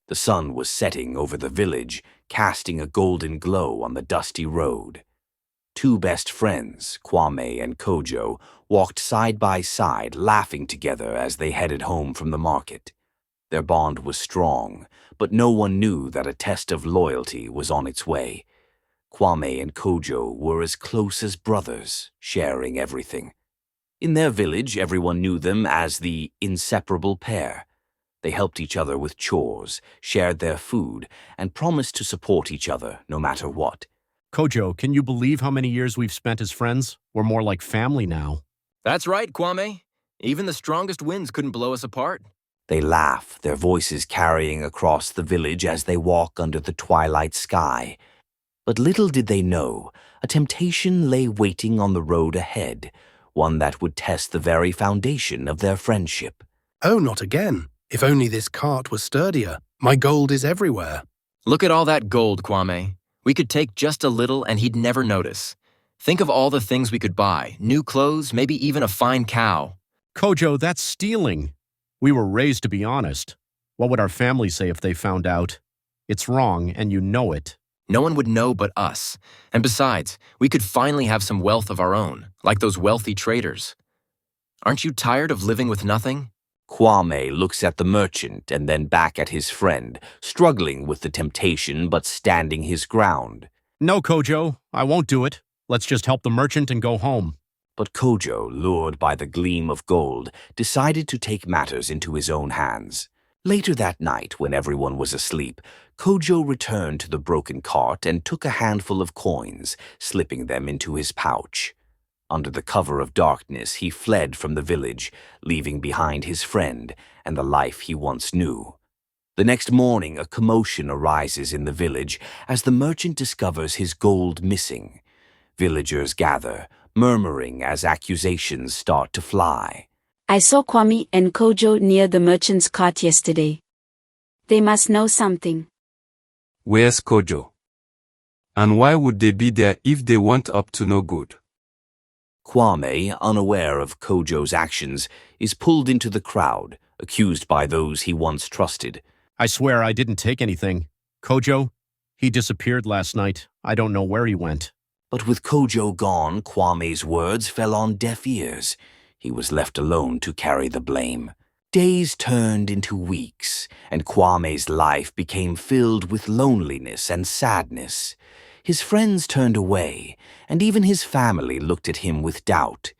The sun was setting over the village, casting a golden glow on the dusty road. Two best friends, Kwame and Kojo, walked side by side, laughing together as they headed home from the market. Their bond was strong, but no one knew that a test of loyalty was on its way. Kwame and Kojo were as close as brothers, sharing everything. In their village, everyone knew them as the inseparable pair. They helped each other with chores, shared their food, and promised to support each other no matter what. Kojo, can you believe how many years we've spent as friends? We're more like family now. That's right, Kwame. Even the strongest winds couldn't blow us apart. They laugh, their voices carrying across the village as they walk under the twilight sky. But little did they know, a temptation lay waiting on the road ahead, one that would test the very foundation of their friendship. Oh, not again. If only this cart was sturdier. My gold is everywhere. Look at all that gold, Kwame. We could take just a little and he'd never notice. Think of all the things we could buy, new clothes, maybe even a fine cow. Kojo, that's stealing. We were raised to be honest. What would our family say if they found out? It's wrong, and you know it. No one would know but us. And besides, we could finally have some wealth of our own, like those wealthy traders. Aren't you tired of living with nothing? Kwame looks at the merchant and then back at his friend, struggling with the temptation but standing his ground. No, Kojo, I won't do it. Let's just help the merchant and go home. But Kojo, lured by the gleam of gold, decided to take matters into his own hands. Later that night, when everyone was asleep, Kojo returned to the broken cart and took a handful of coins, slipping them into his pouch. Under the cover of darkness, he fled from the village, leaving behind his friend and the life he once knew. The next morning, a commotion arises in the village as the merchant discovers his gold missing. Villagers gather, murmuring as accusations start to fly. I saw Kwame and Kojo near the merchant's cart yesterday. They must know something. Where's Kojo? And why would they be there if they weren't up to no good? Kwame, unaware of Kojo's actions, is pulled into the crowd, accused by those he once trusted. I swear I didn't take anything. Kojo, he disappeared last night. I don't know where he went. But with Kojo gone, Kwame's words fell on deaf ears. He was left alone to carry the blame. Days turned into weeks, and Kwame's life became filled with loneliness and sadness. His friends turned away, and even his family looked at him with doubt.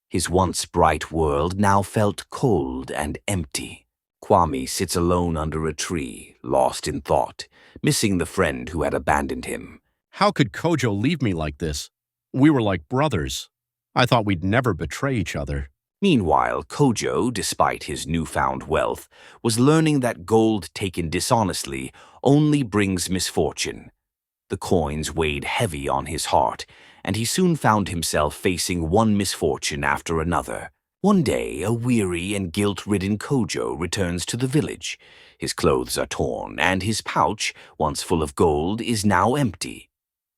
His once bright world now felt cold and empty. Kwame sits alone under a tree, lost in thought, missing the friend who had abandoned him. How could Kojo leave me like this? We were like brothers. I thought we'd never betray each other. Meanwhile, Kojo, despite his newfound wealth, was learning that gold taken dishonestly only brings misfortune. The coins weighed heavy on his heart, and he soon found himself facing one misfortune after another. One day, a weary and guilt-ridden Kojo returns to the village. His clothes are torn, and his pouch, once full of gold, is now empty.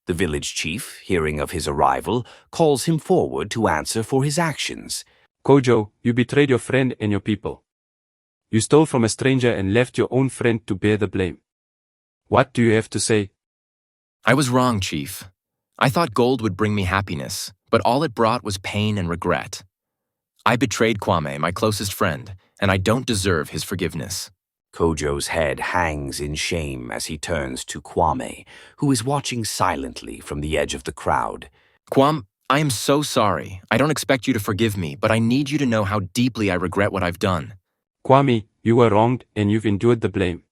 The village chief, hearing of his arrival, calls him forward to answer for his actions. Kojo, you betrayed your friend and your people. You stole from a stranger and left your own friend to bear the blame. What do you have to say? I was wrong, Chief. I thought gold would bring me happiness, but all it brought was pain and regret. I betrayed Kwame, my closest friend, and I don't deserve his forgiveness. Kojo's head hangs in shame as he turns to Kwame, who is watching silently from the edge of the crowd. Kwame, I am so sorry. I don't expect you to forgive me, but I need you to know how deeply I regret what I've done. Kwame, you were wronged and you've endured the blame.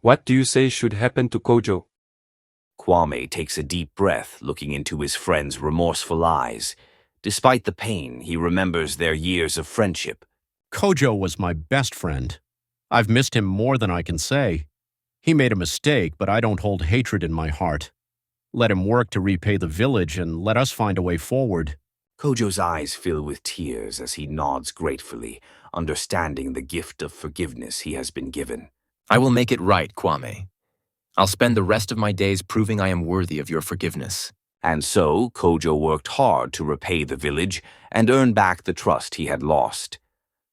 What do you say should happen to Kojo? Kwame takes a deep breath, looking into his friend's remorseful eyes. Despite the pain, he remembers their years of friendship. Kojo was my best friend. I've missed him more than I can say. He made a mistake, but I don't hold hatred in my heart. Let him work to repay the village and let us find a way forward. Kojo's eyes fill with tears as he nods gratefully, understanding the gift of forgiveness he has been given. I will make it right, Kwame. I'll spend the rest of my days proving I am worthy of your forgiveness. And so, Kojo worked hard to repay the village and earn back the trust he had lost.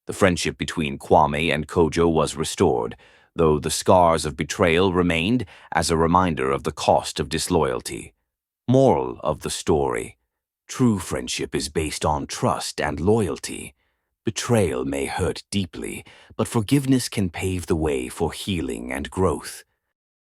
The friendship between Kwame and Kojo was restored, though the scars of betrayal remained as a reminder of the cost of disloyalty. Moral of the story: true friendship is based on trust and loyalty. Betrayal may hurt deeply, but forgiveness can pave the way for healing and growth.